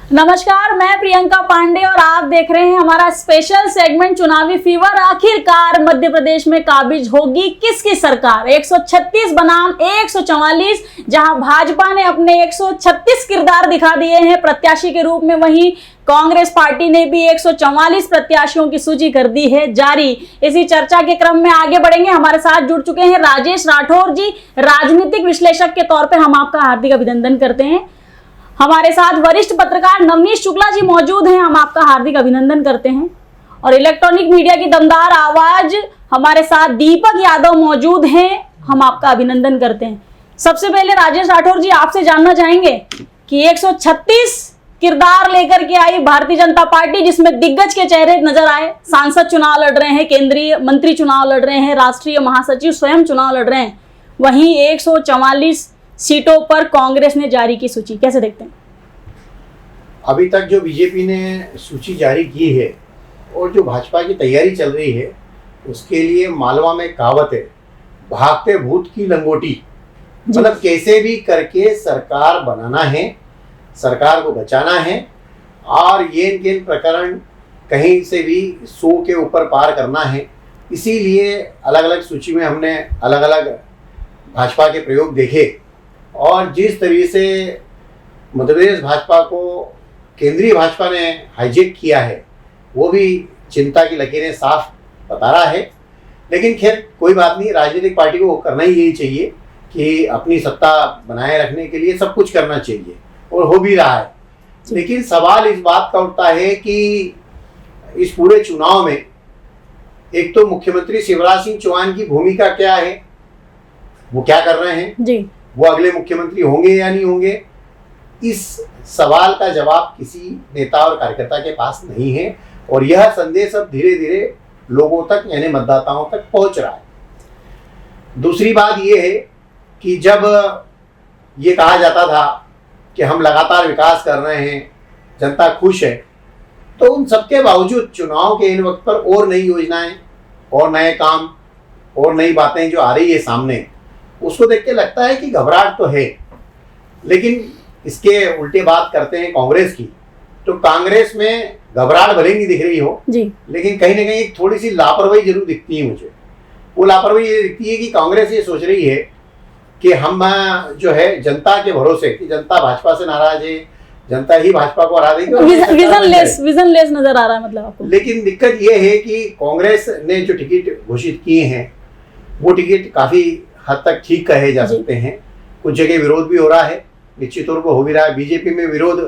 नमस्कार, मैं प्रियंका पांडे और आप देख रहे हैं हमारा स्पेशल सेगमेंट चुनावी फीवर। आखिरकार मध्य प्रदेश में काबिज होगी किसकी सरकार? 136 बनाम 144, जहां भाजपा ने अपने 136 किरदार दिखा दिए हैं प्रत्याशी के रूप में, वहीं कांग्रेस पार्टी ने भी 144 प्रत्याशियों की सूची कर दी है जारी। इसी चर्चा के क्रम में आगे बढ़ेंगे। हमारे साथ जुड़ चुके हैं राजेश राठौर जी, राजनीतिक विश्लेषक के तौर पर हम आपका हार्दिक अभिनंदन करते हैं। हमारे साथ वरिष्ठ पत्रकार नवनीत शुक्ला जी मौजूद हैं, हम आपका हार्दिक अभिनंदन करते हैं। और इलेक्ट्रॉनिक मीडिया की दमदार आवाज हमारे साथ दीपक यादव मौजूद हैं, हम आपका अभिनंदन करते हैं। सबसे पहले राजेश राठौर जी, आपसे जानना चाहेंगे कि 136 किरदार लेकर के आई भारतीय जनता पार्टी, जिसमें दिग्गज के चेहरे नजर आए। सांसद चुनाव लड़ रहे हैं, केंद्रीय मंत्री चुनाव लड़ रहे हैं, राष्ट्रीय महासचिव स्वयं चुनाव लड़ रहे हैं, वहीं 144 सीटों पर कांग्रेस ने जारी की सूची, कैसे देखते हैं? अभी तक जो बीजेपी ने सूची जारी की है और जो भाजपा की तैयारी चल रही है, उसके लिए मालवा में कहावत है, भागते भूत की लंगोटी। मतलब कैसे भी करके सरकार बनाना है, सरकार को बचाना है और ये प्रकरण कहीं से भी 100 के ऊपर पार करना है। इसीलिए अलग अलग सूची में हमने अलग अलग भाजपा के प्रयोग देखे और जिस तरीके से मध्य प्रदेश भाजपा को केंद्रीय भाजपा ने हाईजैक किया है, वो भी चिंता की लकीरें साफ बता रहा है। लेकिन खैर कोई बात नहीं, राजनीतिक पार्टी को करना ही यही चाहिए कि अपनी सत्ता बनाए रखने के लिए सब कुछ करना चाहिए और हो भी रहा है। लेकिन सवाल इस बात का उठता है कि इस पूरे चुनाव में एक तो मुख्यमंत्री शिवराज सिंह चौहान की भूमिका क्या है, वो क्या कर रहे हैं जी, वो अगले मुख्यमंत्री होंगे या नहीं होंगे, इस सवाल का जवाब किसी नेता और कार्यकर्ता के पास नहीं है। और यह संदेश अब धीरे धीरे लोगों तक यानी मतदाताओं तक पहुंच रहा है। दूसरी बात यह है कि जब ये कहा जाता था कि हम लगातार विकास कर रहे हैं, जनता खुश है, तो उन सबके बावजूद चुनाव के इन वक्त पर और नई योजनाएं और नए काम और नई बातें जो आ रही है सामने, उसको देख के लगता है कि घबराहट तो है। लेकिन इसके उल्टे बात करते हैं कांग्रेस की, तो कांग्रेस में घबराहट भले नहीं दिख रही हो जी, लेकिन कहीं ना कहीं थोड़ी सी लापरवाही जरूर दिखती है मुझे। वो लापरवाही ये दिखती है कि कांग्रेस ये सोच रही है कि हम जो है जनता के भरोसे, कि जनता भाजपा से नाराज है, जनता ही भाजपा को हरा देगी, विजनलेस नजर आ रहा है मतलब आपको। लेकिन दिक्कत ये है कि कांग्रेस ने जो टिकट घोषित किए हैं, वो टिकट काफी हद तक ठीक कहे जा सकते हैं। कुछ जगह विरोध भी हो रहा है, निश्चित तौर पर हो भी रहा है। बीजेपी में विरोध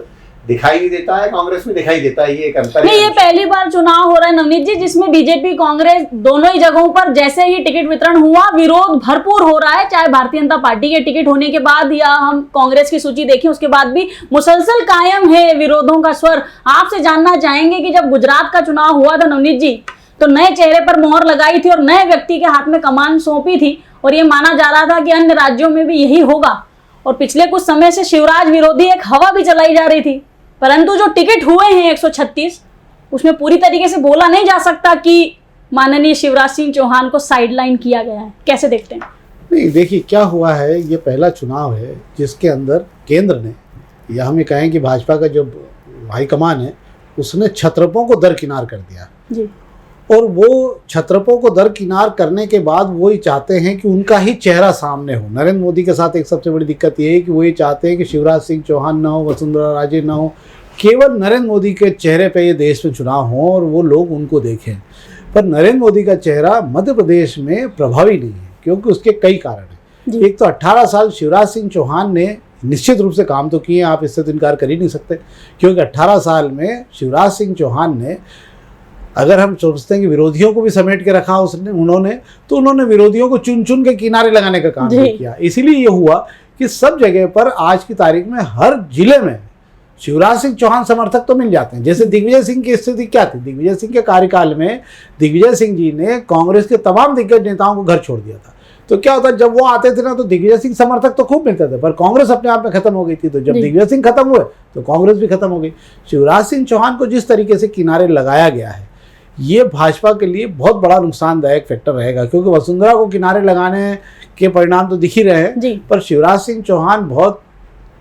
दिखाई नहीं देता है, कांग्रेस में दिखाई देता है। ये एक अंतर है। ये पहली बार चुनाव हो रहा है नवनीत जी, जिसमें बीजेपी कांग्रेस दोनों ही जगहों पर जैसे ही टिकट वितरण हुआ, विरोध भरपूर हो रहा है। चाहे भारतीय जनता पार्टी के टिकट होने के बाद या हम कांग्रेस की सूची देखें, उसके बाद भी मुसलसल कायम है विरोधों का स्वर। आपसे जानना चाहेंगे कि जब गुजरात का चुनाव हुआ था नवनीत जी, तो नए चेहरे पर मोहर लगाई थी और नए व्यक्ति के हाथ में कमान सौंपी थी, और ये माना जा रहा था कि अन्य राज्यों में भी यही होगा। और पिछले कुछ समय से शिवराज विरोधी एक हवा भी चलाई जा रही थी, परंतु जो टिकट हुए हैं 136, उसमें पूरी तरीके से बोला नहीं जा सकता कि माननीय शिवराज सिंह चौहान को साइडलाइन किया गया है। कैसे देखते हैं? नहीं, देखिए क्या हुआ है, ये पहला चुनाव है जिसके अंदर केंद्र ने, या हम ये कहें कि भाजपा का जो हाईकमान है, उसने छत्रपों को दरकिनार कर दिया जी। और वो छत्रपों को दरकिनार करने के बाद वो ही चाहते हैं कि उनका ही चेहरा सामने हो। नरेंद्र मोदी के साथ एक सबसे बड़ी दिक्कत ये है कि वो ये चाहते हैं कि शिवराज सिंह चौहान ना हो, वसुंधरा राजे ना हो, केवल नरेंद्र मोदी के चेहरे पे ये देश में चुनाव हो और वो लोग उनको देखें। पर नरेंद्र मोदी का चेहरा मध्य प्रदेश में प्रभावी नहीं है, क्योंकि उसके कई कारण हैं। एक तो 18 साल शिवराज सिंह चौहान ने निश्चित रूप से काम तो किए, आप इससे तो इनकार कर ही नहीं सकते, क्योंकि 18 साल में शिवराज सिंह चौहान ने, अगर हम सोचते हैं कि विरोधियों को भी समेट के रखा उन्होंने, तो उन्होंने विरोधियों को चुन चुन के किनारे लगाने का काम भी किया। इसीलिए ये हुआ कि सब जगह पर आज की तारीख में हर जिले में शिवराज सिंह चौहान समर्थक तो मिल जाते हैं। जैसे दिग्विजय सिंह की स्थिति क्या थी, दिग्विजय सिंह के कार्यकाल में दिग्विजय सिंह जी ने कांग्रेस के तमाम दिग्गज नेताओं को घर छोड़ दिया था। तो क्या होता, जब वो आते थे ना, तो दिग्विजय सिंह समर्थक तो खूब मिलते थे, पर कांग्रेस अपने आप में खत्म हो गई थी। तो जब दिग्विजय सिंह खत्म हुए तो कांग्रेस भी खत्म हो गई। शिवराज सिंह चौहान को जिस तरीके से किनारे लगाया गया है, ये भाजपा के लिए बहुत बड़ा नुकसानदायक फैक्टर रहेगा, क्योंकि वसुंधरा को किनारे लगाने के परिणाम तो दिख ही रहे हैं, पर शिवराज सिंह चौहान बहुत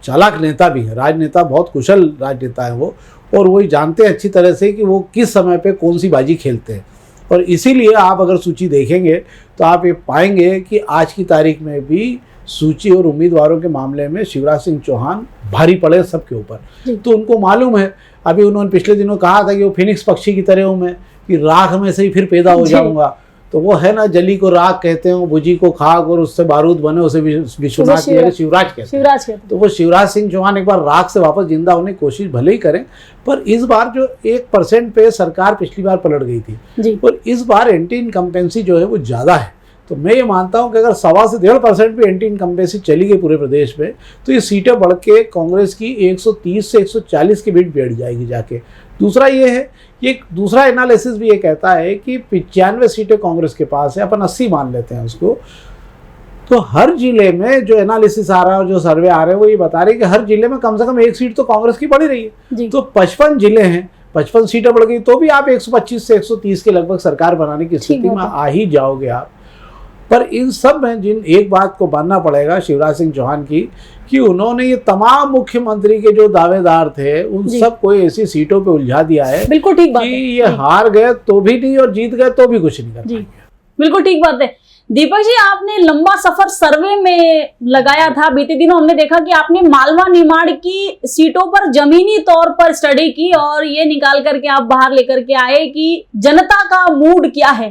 चालाक नेता भी है, राजनेता, बहुत कुशल राजनेता है वो, और वही जानते हैं अच्छी तरह से कि वो किस समय पे कौन सी बाजी खेलते हैं। और इसीलिए आप अगर सूची देखेंगे तो आप ये पाएंगे कि आज की तारीख में भी सूची और उम्मीदवारों के मामले में शिवराज सिंह चौहान भारी पड़े सबके ऊपर। तो उनको मालूम है, अभी उन्होंने पिछले दिनों कहा था कि वो फिनिक्स पक्षी की तरह हूँ मैं, कि राख में से ही फिर पैदा हो जाऊंगा। तो वो है ना, जली को राख कहते हैं, बुझी को खाक, और उससे बारूद बने उसे विश्वनाथ शिवराज कहते हैं। तो वो शिवराज सिंह चौहान एक बार राख से वापस जिंदा होने की कोशिश भले ही करें, पर इस बार जो 1% पे सरकार पिछली बार पलट गई थी, और इस बार एंटी इनकम्पेंसी जो है वो ज़्यादा है। तो मैं ये मानता हूँ कि अगर 1.25 से 1.5% भी एंटी इनकम्पेंसी चली गई पूरे प्रदेश में, तो ये सीटें बढ़ के कांग्रेस की 130 से 140 के बीच बैठ जाएगी जाके। दूसरा ये है, ये दूसरा एनालिसिस भी ये कहता है कि 95 सीटें कांग्रेस के पास है, अपन 80 मान लेते हैं उसको। तो हर जिले में जो एनालिसिस आ रहा है और जो सर्वे आ रहे हैं वो ये बता रहे हैं कि हर जिले में कम से कम 1 सीट तो कांग्रेस की बढ़ी रही है। तो 55 जिले हैं, 55 सीटें बढ़ गई तो भी आप 125 से 130 के लगभग सरकार बनाने की स्थिति में आ ही जाओगे आप। पर इन सब में जिन एक बात को मानना पड़ेगा शिवराज सिंह चौहान की, कि उन्होंने ये तमाम मुख्यमंत्री के जो दावेदार थे उन सब को ऐसी सीटों पे उलझा दिया है। बिल्कुल ठीक बात कि है। ये हार गए तो भी नहीं और जीत गए तो भी कुछ नहीं कर पाएंगे। बिल्कुल ठीक बात है। दीपक जी, आपने लंबा सफर सर्वे में लगाया था, बीते दिनों हमने देखा कि आपने मालवा निमाड़ की सीटों पर जमीनी तौर पर स्टडी की और ये निकाल करके आप बाहर लेकर के आए कि जनता का मूड क्या है।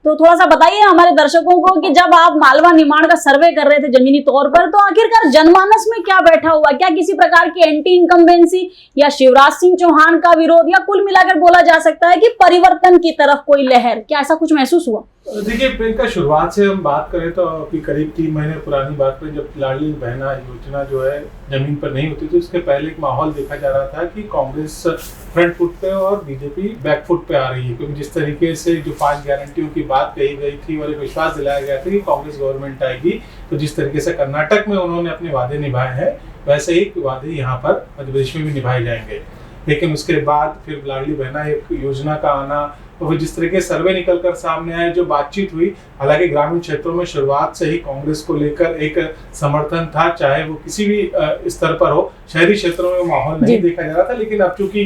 तो थोड़ा सा बताइए हमारे दर्शकों को कि जब आप मालवा निमाड़ का सर्वे कर रहे थे जमीनी तौर पर, तो आखिरकार जनमानस में क्या बैठा हुआ, क्या किसी प्रकार की एंटी इनकम्बेंसी या शिवराज सिंह चौहान का विरोध, या कुल मिलाकर बोला जा सकता है कि परिवर्तन की तरफ कोई लहर, क्या ऐसा कुछ महसूस हुआ? देखिए प्रियंका, शुरुआत से हम बात करें तो अभी करीब 3 महीने पुरानी बात करें, जब लाडली बहना योजना जो है जमीन पर नहीं होती थी, उसके पहले एक माहौल देखा जा रहा था कि कांग्रेस फ्रंट फुट पे और बीजेपी बैक फुट पे आ रही है। क्योंकि जिस तरीके से जो 5 गारंटियों की बात कही गई थी और एक विश्वास दिलाया गया था कि कांग्रेस गवर्नमेंट आएगी, तो जिस तरीके से कर्नाटक में उन्होंने अपने वादे निभाए हैं, वैसे ही वादे यहाँ पर मध्य प्रदेश में भी निभाए जाएंगे। लेकिन उसके बाद फिर लाडली बहना एक योजना का आना, तो जिस तरीके सर्वे निकल कर सामने आए, जो बातचीत हुई, हालांकि ग्रामीण क्षेत्रों में शुरुआत से ही कांग्रेस को लेकर एक समर्थन था, चाहे वो किसी भी स्तर पर हो। शहरी क्षेत्रों में माहौल नहीं देखा जा रहा था, लेकिन अब चूंकि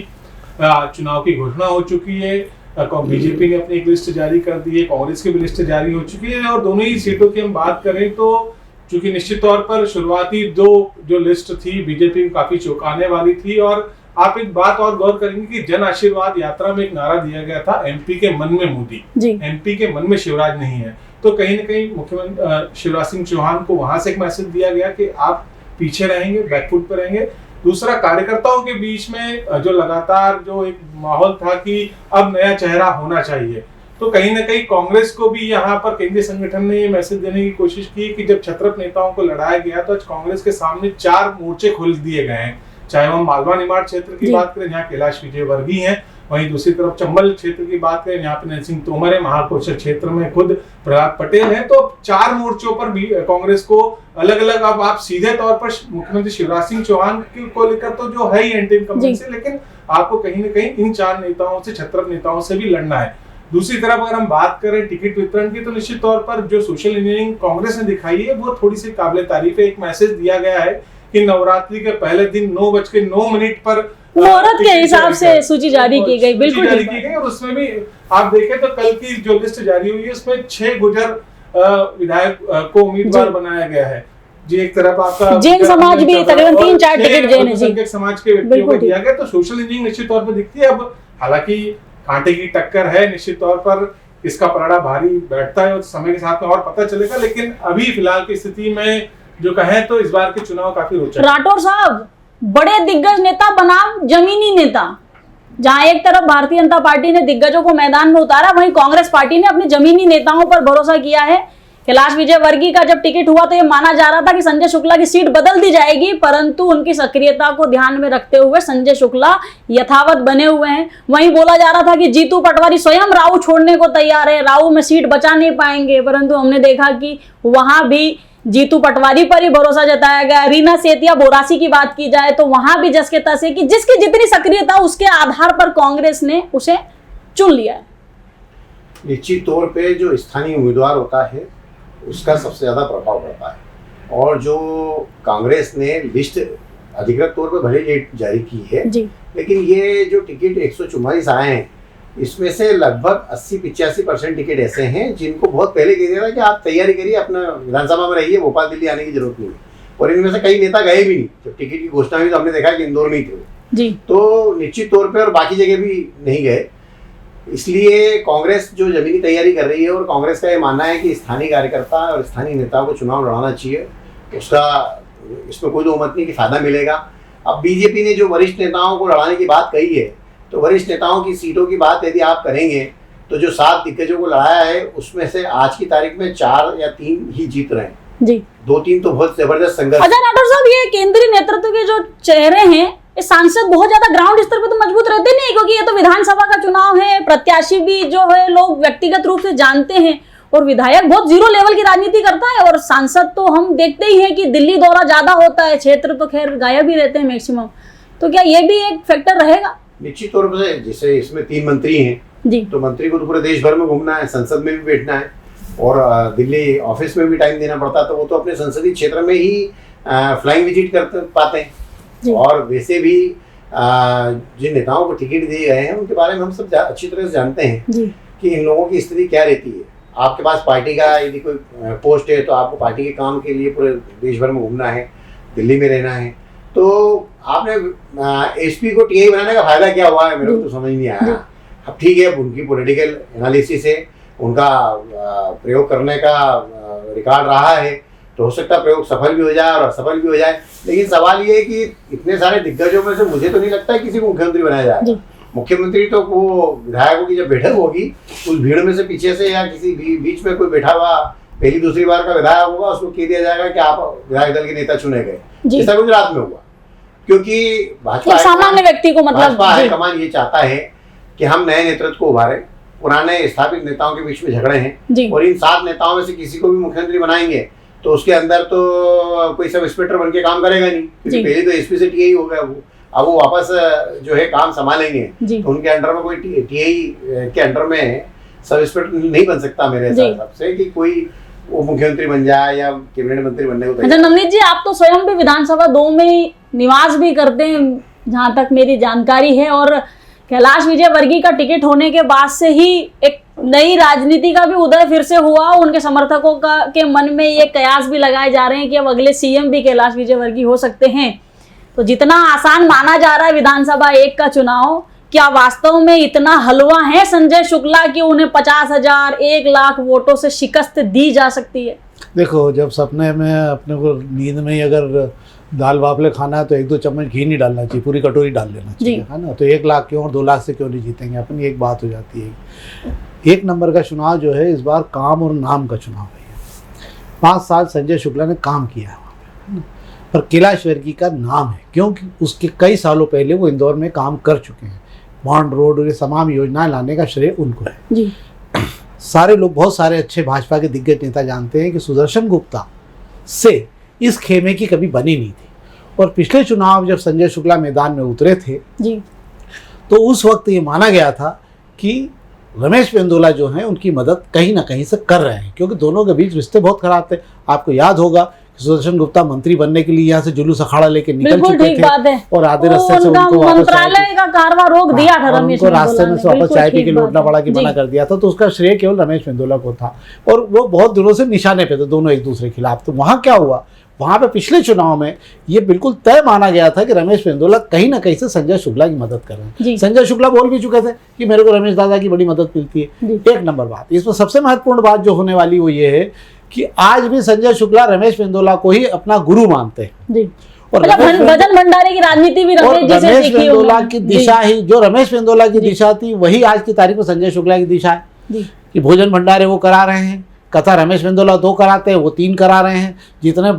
चुनाव की घोषणा हो चुकी है, बीजेपी ने अपनी एक लिस्ट जारी कर दी है, कांग्रेस की भी लिस्ट जारी हो चुकी है, और दोनों ही सीटों की हम बात करें तो चूंकि निश्चित तौर पर शुरुआती 2 जो लिस्ट थी बीजेपी को काफी चौंकाने वाली थी। और आप एक बात और गौर करेंगे कि जन आशीर्वाद यात्रा में एक नारा दिया गया था, एमपी के मन में मोदी, एमपी के मन में शिवराज नहीं है। तो कहीं ना कहीं मुख्यमंत्री शिवराज सिंह चौहान को वहां से एक मैसेज दिया गया कि आप पीछे रहेंगे, बैकफुट पर रहेंगे। दूसरा, कार्यकर्ताओं के बीच में जो लगातार जो एक माहौल था कि अब नया चेहरा होना चाहिए, तो कहीं ना कहीं कांग्रेस को भी यहाँ पर केंद्रीय संगठन ने ये मैसेज देने की कोशिश की कि जब छत्रप नेताओं को लड़ाया गया तो आज कांग्रेस के सामने 4 मोर्चे खोल दिए गए हैं। चाहे हम मालवा निमाड़ क्षेत्र की बात करें, जहाँ कैलाश विजयवर्गीय हैं, वहीं दूसरी तरफ चंबल क्षेत्र की बात करें, यहाँ पे नरेंद्र सिंह तोमर है, महाकौशल क्षेत्र में खुद प्रहलाद पटेल है। तो 4 मोर्चों पर भी कांग्रेस को अलग अलग, अब आप सीधे तौर पर मुख्यमंत्री शिवराज सिंह चौहान को लेकर तो जो है ही एंटी इनकम्बेंसी, लेकिन आपको कहीं ना कहीं इन 4 नेताओं से, छत्रप नेताओं से भी लड़ना है। दूसरी तरफ अगर हम बात करें टिकट वितरण की, तो निश्चित तौर पर जो सोशल इंजीनियरिंग कांग्रेस ने दिखाई है वो थोड़ी सी काबिल तारीफ है। एक मैसेज दिया गया है कि नवरात्रि के पहले दिन 9:09 पर मुहूर्त के हिसाब से सूची जारी की गई, बिल्कुल जारी की गई। और उसमें भी आप देखें तो कल की जो लिस्ट जारी हुई है उसमें 6 गुर्जर विधायक को उम्मीदवार बनाया गया है जी। एक तरफ आपका जैन समाज भी तकरीबन 3-4 टिकट जैन है जी, समाज के व्यक्तियों को दिया गया। तो सोशल इंजीनियरिंग निश्चित तौर पर दिखती है। अब हालांकि कांटे की टक्कर है, निश्चित तौर पर इसका पलड़ा भारी बैठता है और समय के साथ में और पता चलेगा। लेकिन अभी फिलहाल की स्थिति में जो कहें तो इस बार के चुनाव काफी रोचक। राठौर साहब, बड़े दिग्गज नेता बनाम जमीनी नेता, जहां एक तरफ भारतीय जनता पार्टी ने दिग्गजों को मैदान में उतारा, वहीं कांग्रेस पार्टी ने अपने जमीनी नेताओं पर भरोसा किया है। कैलाश विजयवर्गीय का जब टिकट हुआ तो ये माना जा रहा था कि संजय शुक्ला की सीट बदल दी जाएगी, परंतु उनकी सक्रियता को ध्यान में रखते हुए संजय शुक्ला यथावत बने हुए हैं। वहीं बोला जा रहा था कि जीतू पटवारी स्वयं राऊ छोड़ने को तैयार है, राऊ में सीट बचा नहीं पाएंगे, परंतु हमने देखा कि वहां भी जीतू पटवारी पर ही भरोसा जताया गया। रीना सेतिया बोरासी की बात की जाए तो वहां भी जस के तस है कि जिसकी जितनी सक्रियता उसके आधार पर कांग्रेस ने उसे चुन लिया है। निश्चित तौर पे जो स्थानीय उम्मीदवार होता है उसका सबसे ज्यादा प्रभाव पड़ता है। और जो कांग्रेस ने लिस्ट अधिकृत तौर पर भले डेट जारी की है, जी लेकिन ये जो टिकट 144 आए हैं, इसमें से लगभग 80-85% टिकट ऐसे हैं जिनको बहुत पहले कह दिया था कि आप तैयारी करिए, अपना विधानसभा में रहिए, भोपाल दिल्ली आने की जरूरत नहीं है। और इनमें से कई नेता गए भी नहीं, जब टिकट की घोषणा हुई तो हमने देखा कि इंदौर में ही थे वो। जी तो निश्चित तौर पे और बाकी जगह भी नहीं गए। इसलिए कांग्रेस जो जमीनी तैयारी कर रही है, और कांग्रेस का ये मानना है कि स्थानीय कार्यकर्ता और स्थानीय नेताओं को चुनाव लड़ाना चाहिए, उसका इसमें कोई दो मत नहीं कि फायदा मिलेगा। अब बीजेपी ने जो वरिष्ठ नेताओं को लड़ाने की बात कही है, तो वरिष्ठ नेताओं की सीटों की बात यदि आप करेंगे तो जो 7 दिग्गजों को लड़ाया है उसमें से आज की तारीख में 4 या 3 ही जीत रहे हैं, जी 2-3 तो बहुत जबरदस्त संघर्ष। अच्छा राठौर साहब, ये केंद्रीय नेतृत्व के जो चेहरे हैं, ये सांसद बहुत ज्यादा ग्राउंड स्तर पे तो मजबूत रहते नहीं, क्योंकि ये तो विधानसभा का चुनाव है, प्रत्याशी भी जो है लोग व्यक्तिगत रूप से जानते हैं, और विधायक बहुत जीरो लेवल की राजनीति करता है, और सांसद तो हम देखते ही हैं कि दिल्ली दौरा ज्यादा होता है, क्षेत्र तो खैर गायब ही रहते हैं मैक्सिमम। तो क्या ये भी एक फैक्टर रहेगा? निश्चित तौर पर, जैसे इसमें 3 मंत्री हैं, जी तो मंत्री को तो पूरे देश भर में घूमना है, संसद में भी बैठना है, और दिल्ली ऑफिस में भी टाइम देना पड़ता है, तो वो तो अपने संसदीय क्षेत्र में ही फ्लाइंग विजिट कर पाते हैं। और वैसे भी जिन नेताओं को टिकट दिए गए हैं उनके बारे में हम सब अच्छी तरह से जानते हैं जी कि इन लोगों की स्थिति क्या रहती है। आपके पास पार्टी का यदि कोई पोस्ट है तो आपको पार्टी के काम के लिए पूरे देश भर में घूमना है, दिल्ली में रहना है, तो आपने एसपी को टीआई बनाने का फायदा क्या हुआ है, मेरे को तो समझ नहीं आया। अब ठीक है, उनकी पॉलिटिकल एनालिसिस है, उनका प्रयोग करने का रिकॉर्ड रहा है, तो हो सकता है प्रयोग सफल भी हो जाए और असफल भी हो जाए, लेकिन सवाल ये है कि इतने सारे दिग्गजों में से मुझे तो नहीं लगता है किसी को मुख्यमंत्री बनाया जाए। मुख्यमंत्री तो वो विधायकों की जब बैठक होगी, उस भीड़ में से पीछे से या किसी बीच में कोई बैठा हुआ पहली दूसरी बार का विधायक होगा, उसको कह दिया जाएगा कि आप विधायक दल के नेता चुने गए, जैसा गुजरात में हुआ। क्योंकि भाजपा सामान्य व्यक्ति को मतलब हाईकमान ये चाहता है कि हम नए नेतृत्व को उभारे, पुराने स्थापित नेताओं के बीच में झगड़े हैं, और इन 7 नेताओं में से किसी को भी मुख्यमंत्री बनाएंगे तो उसके अंदर तो कोई सब इंस्पेक्टर बन के काम करेगा नहीं, क्योंकि पहले तो एसपी से टीआई हो गया वो, अब वो वापस जो है काम संभालेंगे, तो उनके अंडर में कोई टीआई के अंडर में सब इंस्पेक्टर नहीं बन सकता मेरे हिसाब से, कि कोई वो मुख्यमंत्री बन जाए या कैबिनेट मंत्री बनने को। अच्छा नवनीत जी, आप तो स्वयं भी विधानसभा 2 में निवास भी करते हैं, जहां तक मेरी जानकारी है, और कैलाश विजयवर्गीय का टिकट होने के बाद से ही एक नई राजनीति का भी उदय फिर से हुआ। उनके समर्थकों के मन में ये कयास भी लगाए जा रहे हैं कि अब अगले सीएम भी कैलाश विजयवर्गीय हो सकते हैं। तो जितना आसान माना जा रहा है विधानसभा 1 का चुनाव, क्या वास्तव में इतना हलवा है संजय शुक्ला कि उन्हें 50,000 1 लाख वोटों से शिकस्त दी जा सकती है? देखो, जब सपने में अपने को नींद में ही अगर दाल बाफले खाना है तो 1-2 चम्मच घी नहीं डालना चाहिए, पूरी कटोरी डाल लेना चाहिए, है ना। तो 1 लाख क्यों और 2 लाख से क्यों नहीं जीतेंगे अपनी, एक बात हो जाती है। 1 नंबर का चुनाव जो है इस बार काम और नाम का चुनाव है। 5 साल संजय शुक्ला ने काम किया है वहाँ पे, पर कैलाश वर्गीय का नाम है क्योंकि उसके कई सालों पहले वो इंदौर में काम कर चुके हैं। बॉन्ड रोड और ये तमाम योजनाएं लाने का श्रेय उनको है जी। सारे लोग, बहुत सारे अच्छे भाजपा के दिग्गज नेता जानते हैं कि सुदर्शन गुप्ता से इस खेमे की कभी बनी नहीं थी। और पिछले चुनाव जब संजय शुक्ला मैदान में उतरे थे जी, तो उस वक्त ये माना गया था कि रमेश मेंदोला जो हैं उनकी मदद कहीं ना कहीं से कर रहे हैं, क्योंकि दोनों के बीच रिश्ते बहुत खराब थे। आपको याद होगा सुदर्शन गुप्ता मंत्री बनने के लिए यहाँ से जुलूस अखाड़ा लेके निकल चुके थे, और आधे रास्ते से उनको मंत्रालय का कारवा रोक दिया था, उनको रास्ते में से वापस चाय पी के लौटना पड़ा कि मना कर दिया था। तो उसका श्रेय केवल रमेश मेंदोला को था, और वो बहुत दिनों से निशाने पे थे दोनों एक दूसरे के खिलाफ। तो वहाँ क्या हुआ, वहाँ पे पिछले चुनाव में ये बिल्कुल तय माना गया था कि रमेश मेंदोला कहीं ना कहीं से संजय शुक्ला की मदद कर रहे हैं। संजय शुक्ला बोल भी चुके थे कि मेरे को रमेश दादा की बड़ी मदद मिलती है। 1 नंबर बात, इसमें सबसे महत्वपूर्ण बात जो होने वाली वो ये है कि आज भी संजय शुक्ला रमेश मेंदोला को ही अपना गुरु मानते हैं जी। और भजन भंडारे की राजनीति भी रमेश मेंदोला की दिशा ही, जो रमेश मेंदोला की दिशा थी वही आज की तारीख में संजय शुक्ला की दिशा है कि भोजन भंडारे वो करा रहे हैं, कथा रमेश मेंदोला 2 कराते हैं, वो 3 करा रहे हैं। जितने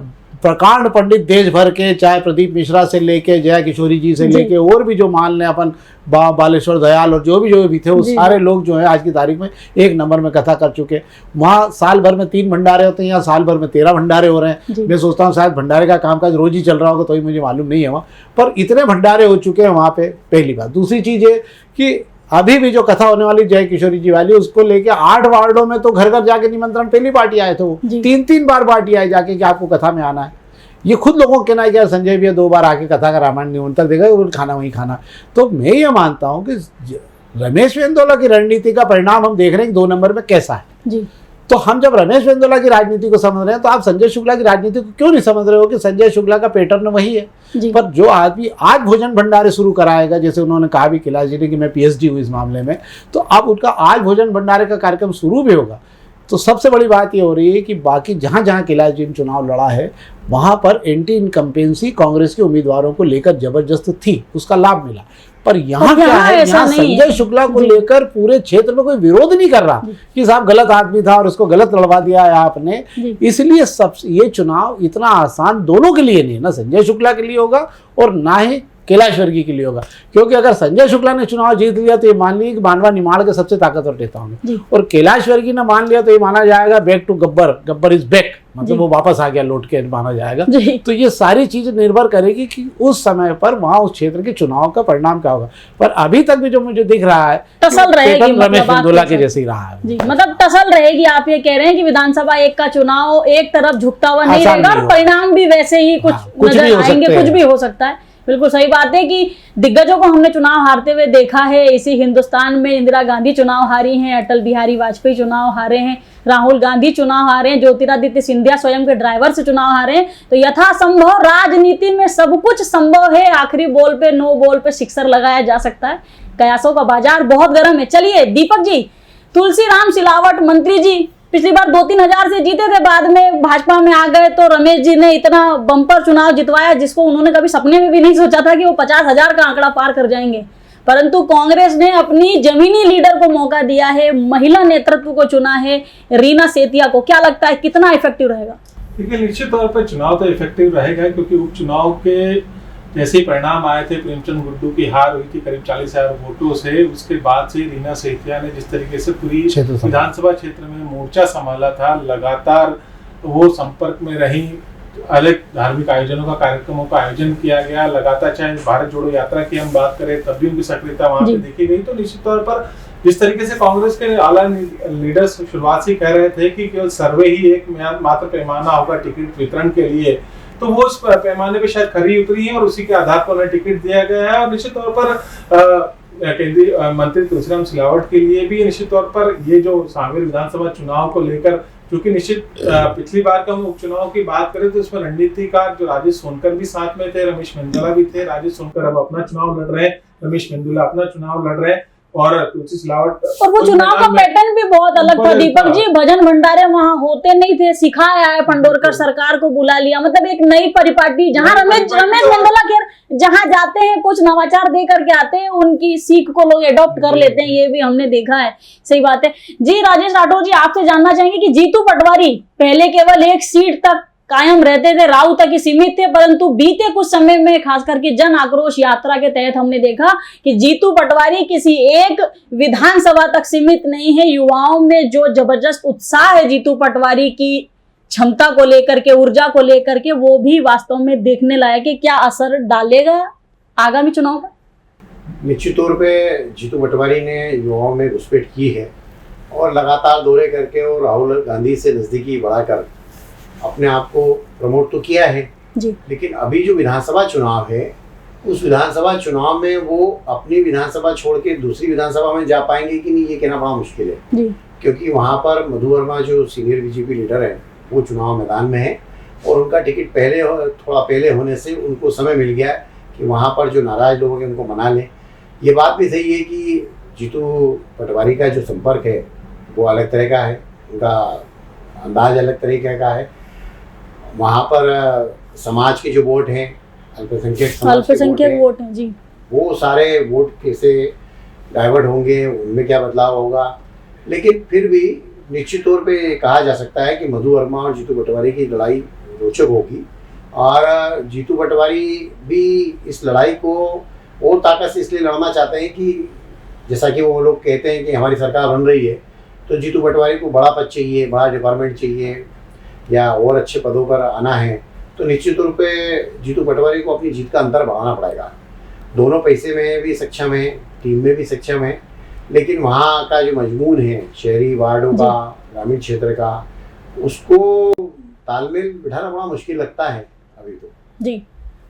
प्रकांड पंडित देश भर के, चाहे प्रदीप मिश्रा से लेके जया किशोरी जी से लेके और भी जो मान लें अपन बालेश्वर दयाल और जो भी थे, वो सारे लोग जो है आज की तारीख में 1 नंबर में कथा कर चुके। वहाँ साल भर में 3 भंडारे होते हैं, यहाँ साल भर में 13 भंडारे हो रहे हैं। मैं सोचता हूँ शायद भंडारे का कामकाज रोज ही चल रहा होगा, तो ही मुझे मालूम नहीं है वहाँ, पर इतने भंडारे हो चुके हैं वहाँ पे। पहली बात। दूसरी चीज़ ये कि अभी भी जो कथा होने वाली जय किशोरी जी वाली, उसको लेके 8 वार्डों में तो घर घर जाके निमंत्रण, पहली पार्टी आए थे वो 3-3 बार पार्टी आए जाके कि आपको कथा में आना है। ये खुद लोगों को कहना है कि यार संजय भैया 2 बार आके कथा का रामायण नहीं तक देखा, वो खाना वहीं खाना। तो मैं ये मानता हूँ कि रमेश वेंदोला की रणनीति का परिणाम हम देख रहे हैं कि 2 नंबर में कैसा है जी। तो हम जब रमेश वेंदोला की राजनीति को समझ रहे हैं तो आप संजय शुक्ला की राजनीति को क्यों नहीं समझ रहे हो कि संजय शुक्ला का पैटर्न वही है। पर जो आदमी आज भोजन भंडारे शुरू कराएगा, जैसे उन्होंने कहा भी कैलाश जी ने कि मैं पीएचडी हूँ इस मामले में, तो अब उनका आज भोजन भंडारे का कार्यक्रम शुरू भी होगा। तो सबसे बड़ी बात ये हो रही है कि बाकी जहाँ जहाँ कैलाश जी ने चुनाव लड़ा है वहाँ पर एंटी इनकम्पेंसी कांग्रेस के उम्मीदवारों को लेकर जबरदस्त थी, उसका लाभ मिला। पर यहाँ क्या है, यहाँ संजय शुक्ला को लेकर पूरे क्षेत्र में कोई विरोध नहीं कर रहा कि साहब गलत आदमी था और उसको गलत लड़वा दिया है आपने। इसलिए सब ये चुनाव इतना आसान दोनों के लिए नहीं, ना संजय शुक्ला के लिए होगा और ना ही कैलाश वर्गीय के लिए होगा। क्योंकि अगर संजय शुक्ला ने चुनाव जीत लिया तो ये मान लिया कि मानवा निमाड़ के सबसे ताकतवर नेता होंगे, और कैलाश वर्गीय ने मान लिया तो ये माना जाएगा back to Gabbar, Gabbar is back, मतलब वो वापस आ गया लौट के माना जाएगा। तो ये सारी चीजें निर्भर करेगी कि उस समय पर वहां उस क्षेत्र के चुनाव का परिणाम क्या होगा। पर अभी तक भी जो मुझे दिख रहा है टसल रहेगी, रमेश वेंदोला के जैसे ही रहा है जी, मतलब टसल रहेगी। आप ये कह रहे हैं कि विधानसभा 1 का चुनाव एक तरफ झुकता हुआ नहीं रहेगा और परिणाम भी वैसे ही कुछ नजर आएंगे, कुछ भी हो सकता है। बिल्कुल सही बात है कि दिग्गजों को हमने चुनाव हारते हुए देखा है। इसी हिंदुस्तान में इंदिरा गांधी चुनाव हारी हैं, अटल बिहारी वाजपेयी चुनाव हारे हैं, राहुल गांधी चुनाव हारे हैं, ज्योतिरादित्य सिंधिया स्वयं के ड्राइवर से चुनाव हारे हैं। तो यथासंभव राजनीति में सब कुछ संभव है, आखिरी बॉल पे नो बॉल पे सिक्सर लगाया जा सकता है। कयासों का बाजार बहुत गर्म है। चलिए दीपक जी, तुलसीराम सिलावट मंत्री जी पिछली बार 2-3 हजार से जीते थे, बाद में भाजपा में आ गए तो रमेश जी ने इतना बम्पर चुनाव जितवाया जिसको उन्होंने कभी सपने में भी नहीं सोचा था कि वो 50,000 का आंकड़ा पार कर जाएंगे। परंतु कांग्रेस ने अपनी जमीनी लीडर को मौका दिया है, महिला नेतृत्व को चुना है, रीना सेतिया को। क्या लगता है कितना इफेक्टिव रहेगा? देखिए निश्चित तौर पर चुनाव तो इफेक्टिव रहेगा, क्योंकि उपचुनाव के जैसे ही परिणाम आए थे, प्रेमचंद गुड्डू की हार हुई थी करीब 40,000 वोटों से, उसके बाद से रीना सेतिया ने जिस तरीके से पूरी विधानसभा क्षेत्र में मोर्चा संभाला था, लगातार वो संपर्क में रही, अलग धार्मिक आयोजनों का कार्यक्रमों का आयोजन किया गया, लगातार चाहे भारत जोड़ो यात्रा की हम बात करें तब भी उनकी सक्रियता वहां पे देखी गई। तो निश्चित तौर पर जिस तरीके से कांग्रेस के आला लीडर्स शुरुआत से कह रहे थे कि केवल सर्वे ही एक मात्र पैमाना होगा टिकट वितरण के लिए, तो वो उस पैमाने पे शायद खरी उतरी है और उसी के आधार पर उन्हें टिकट दिया गया है। और निश्चित तौर पर केंद्रीय मंत्री तुलसीराम सिलावट के लिए भी निश्चित तौर पर ये जो सांवेर विधानसभा चुनाव को लेकर, क्योंकि निश्चित पिछली बार का हम उपचुनाव की बात करें तो इसमें रणनीतिकार जो राजेश सोनकर भी साथ में थे, रमेश मेंदोला भी थे। राजेश सोनकर अब अपना चुनाव लड़ रहे हैं, रमेश मेंदोला अपना चुनाव लड़ रहे हैं, और तुलसी सिलावट और वो चुनाव का पैटर्न भी बहुत अलग था दीपक जी। भजन भंडारे वहां होते नहीं थे, सिखाया है, पंडोरकर सरकार को बुला लिया, मतलब एक नई परिपाटी जहां रमेश मेंदोला के जहां जाते हैं कुछ नवाचार दे करके आते हैं, उनकी सीख को लोग एडॉप्ट कर लेते हैं, ये भी हमने देखा है। सही बात है जी। राजेश राठौर जी, आपसे जानना चाहेंगे कि जीतू पटवारी पहले केवल 1 सीट तक कायम रहते थे, राव तक ही सीमित थे, परंतु बीते कुछ समय में खास करके जन आक्रोश यात्रा के तहत हमने देखा कि जीतू पटवारी किसी एक विधानसभा तक सीमित नहीं है। युवाओं में जो जबरदस्त उत्साह है जीतू पटवारी की क्षमता को लेकर के, ऊर्जा को लेकर के, वो भी वास्तव में देखने लायक है। क्या असर डालेगा आगामी चुनाव पर? निश्चित तौर पे जीतू पटवारी ने युवाओं में घुसपैठ की है और लगातार दौरे करके और राहुल गांधी से नजदीकी बढ़ाकर अपने आप को प्रमोट तो किया है जी। लेकिन अभी जो विधानसभा चुनाव है, उस विधानसभा चुनाव में वो अपनी विधानसभा छोड़ के दूसरी विधानसभा में जा पाएंगे कि नहीं, ये कहना बड़ा मुश्किल है जी। क्योंकि वहाँ पर मधु वर्मा जो सीनियर बीजेपी लीडर है वो चुनाव मैदान में है और उनका टिकट थोड़ा पहले होने से उनको समय मिल गया कि वहाँ पर जो नाराज लोग हैं उनको मना लें। ये बात भी सही है कि जीतू पटवारी का जो संपर्क है वो अलग तरह का है, उनका अंदाज अलग तरीके का है। वहाँ पर समाज के जो वोट हैं, अल्पसंख्यक वोट हैं जी, वो सारे वोट कैसे डाइवर्ट होंगे, उनमें क्या बदलाव होगा। लेकिन फिर भी निश्चित तौर पे कहा जा सकता है कि मधु वर्मा और जीतू पटवारी की लड़ाई रोचक होगी और जीतू पटवारी भी इस लड़ाई को और ताकत से इसलिए लड़ना चाहते हैं कि जैसा कि वो लोग कहते हैं कि हमारी सरकार बन रही है तो जीतू पटवारी को बड़ा पद चाहिए, बड़ा डिपार्टमेंट चाहिए या और अच्छे पदों पर आना है, तो निश्चित तौर पे जीतू पटवारी को अपनी जीत का अंतर बढ़ाना पड़ेगा। दोनों पैसे में भी सक्षम है, टीम में भी सक्षम है, लेकिन वहाँ का जो मजमून है शहरी वार्डों का, ग्रामीण क्षेत्र का, उसको तालमेल बिठाना बड़ा मुश्किल लगता है अभी तो। जी,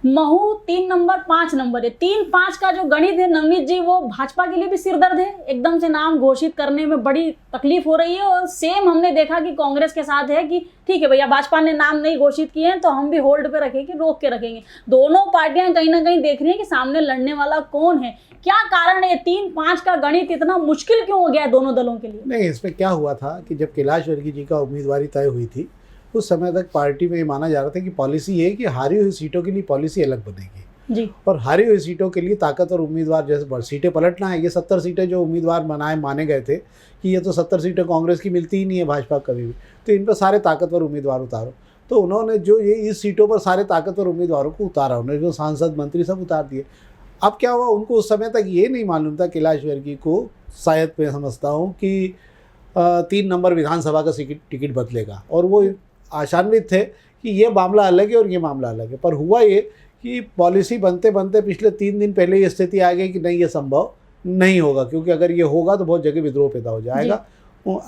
महू 3 नंबर 5 नंबर है, 3-5 का जो गणित है नवनीत जी, वो भाजपा के लिए भी सिरदर्द है। एकदम से नाम घोषित करने में बड़ी तकलीफ हो रही है, और सेम हमने देखा कि कांग्रेस के साथ है कि ठीक है भैया, भाजपा ने नाम नहीं घोषित किए हैं तो हम भी होल्ड पे रखेंगे, रोक के रखेंगे। दोनों पार्टियां कहीं ना कहीं देख रही हैं कि सामने लड़ने वाला कौन है। क्या कारण है 3-5 का गणित इतना मुश्किल क्यों हो गया है दोनों दलों के लिए? नहीं, इसमें क्या हुआ था कि जब कैलाश वर्गीय जी का उम्मीदवारी तय हुई थी, उस समय तक पार्टी में ये माना जा रहा था कि पॉलिसी ये है कि हारी हुई सीटों के लिए पॉलिसी अलग बनेगी जी, और हारी हुई सीटों के लिए ताकतवर उम्मीदवार, जैसे सीटें पलटना है। ये 70 सीटें जो उम्मीदवार माने गए थे कि ये तो 70 सीटें कांग्रेस की मिलती ही नहीं है भाजपा कभी भी, तो इन पर सारे ताकतवर उम्मीदवार उतारो। तो उन्होंने जो ये इस सीटों पर सारे ताकतवर उम्मीदवारों को उतारा, उन्होंने जो सांसद मंत्री सब उतार दिए। अब क्या हुआ, उनको उस समय तक ये नहीं मालूम था, कैलाश वर्गीय को शायद मैं समझता हूँ कि 3 नंबर विधानसभा का टिकट बदलेगा, और वो आशान्वित थे कि ये मामला अलग है और ये मामला अलग है। पर हुआ ये कि पॉलिसी बनते बनते पिछले 3 दिन पहले ये स्थिति आ गई कि नहीं, ये संभव नहीं होगा, क्योंकि अगर ये होगा तो बहुत जगह विद्रोह पैदा हो जाएगा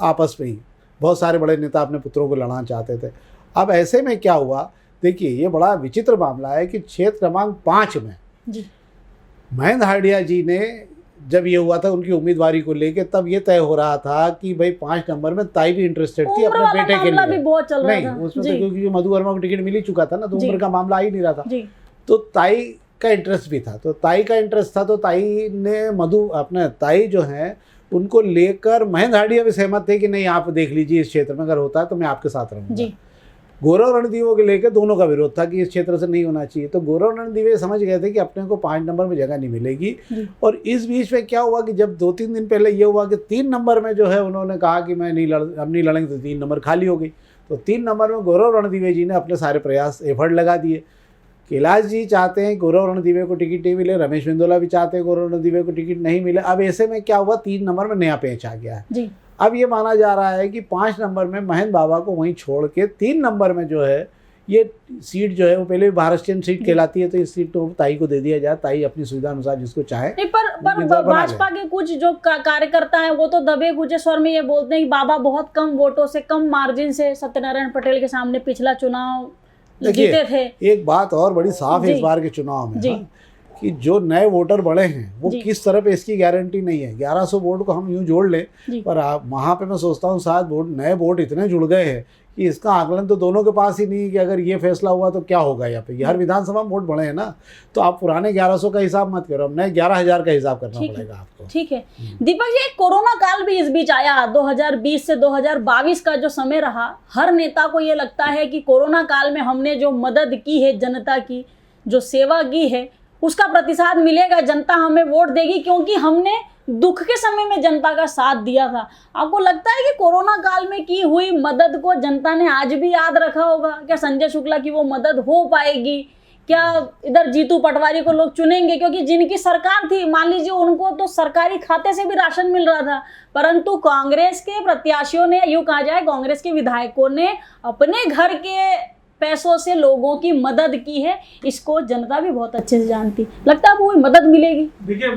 आपस में ही। बहुत सारे बड़े नेता अपने पुत्रों को लड़ाना चाहते थे। अब ऐसे में क्या हुआ, देखिए ये बड़ा विचित्र मामला है कि क्षेत्र क्रमांक 5 में जी, महेंद्र हार्डिया जी ने जब ये हुआ था उनकी उम्मीदवारी को लेके, तब ये तय हो रहा था कि भाई 5 नंबर में ताई भी इंटरेस्टेड थी अपने बेटे के लिए। भी बहुत चल रहा नहीं, था। उसमें तो क्योंकि मधु वर्मा को टिकट मिल ही चुका था ना, तो जी। उम्र का मामला आ ही नहीं रहा था। जी, तो ताई का इंटरेस्ट भी था, तो ताई का इंटरेस्ट था, तो ताई ने अपने ताई जो है उनको लेकर महेंद्र हार्डिया भी सहमत थे कि नहीं, आप देख लीजिए इस क्षेत्र में अगर होता है तो मैं आपके साथ रहूँगा। जी, गौरव रणदीवे के लेकर दोनों का विरोध था कि इस क्षेत्र से नहीं होना चाहिए। तो गौरव रणदीवे समझ गए थे कि अपने को 5 नंबर में जगह नहीं मिलेगी। और इस बीच में क्या हुआ कि जब 2-3 दिन पहले ये हुआ कि 3 नंबर में जो है उन्होंने कहा कि मैं अब नहीं लड़ेंगे, तो 3 नंबर खाली हो गई। तो 3 नंबर में गौरव रणदीवे जी ने अपने सारे प्रयास एफर्ट लगा दिए। कैलाश जी चाहते हैं गौरव रणदीवे को टिकट नहीं मिले, रमेश बिंदोला भी चाहते हैं गौरव रणदीवे को टिकट नहीं मिले। अब ऐसे में क्या हुआ, 3 नंबर में नया पेंच आ गया है। जी, अब ये माना जा रहा है कि 5 नंबर में महेंद्र बाबा को वहीं छोड़ के 3 नंबर में जो है ये सीट जो है वो पहले भी महाराष्ट्रियन सीट कहलाती है, तो इस सीट को ताई को दे दिया जाए। ताई अपनी सुविधा अनुसार जिसको चाहे। नहीं, पर भाजपा के कुछ जो कार्यकर्ता हैं वो तो दबे गुजे स्वर में ये बोलते हैं कि बाबा बहुत कम वोटों से, कम मार्जिन से सत्यनारायण पटेल के सामने पिछला चुनाव जीते थे। एक बात और बड़ी साफ है इस बार के चुनाव में ना, कि जो नए वोटर बढ़े हैं वो किस तरह पे, इसकी गारंटी नहीं है। 1100 वोट को हम यूं जोड़ लें, पर वहाँ पे मैं सोचता हूँ शायद नए वोट इतने जुड़ गए हैं कि इसका आकलन तो दोनों के पास ही नहीं है कि अगर ये फैसला हुआ तो क्या होगा यहाँ पे। हर विधानसभा में वोट बढ़े हैं ना, तो आप पुराने 1100 का हिसाब मत करो, नए 11,000 का हिसाब करना पड़ेगा आपको। ठीक है दीपक जी, कोरोना काल भी इस बीच आया। 2020 से 2022 का जो समय रहा, हर नेता को ये लगता है कि कोरोना काल में हमने जो मदद की है, जनता की जो सेवा की है, उसका प्रतिसाद मिलेगा, जनता हमें वोट देगी, क्योंकि हमने दुख के समय में जनता का साथ दिया था। आपको लगता है कि कोरोना काल में की हुई मदद को जनता ने आज भी याद रखा होगा? क्या संजय शुक्ला की वो मदद हो पाएगी? क्या इधर जीतू पटवारी को लोग चुनेंगे? क्योंकि जिनकी सरकार थी, मान लीजिए उनको तो सरकारी खाते से भी राशन मिल रहा था, परंतु कांग्रेस के प्रत्याशियों ने, यूं कहा जाए कांग्रेस के विधायकों ने अपने घर के पैसों से लोगों की मदद की है। इसको जनता भी बहुत अच्छे से जानती। लगता है वो मदद मिलेगी? देखिए,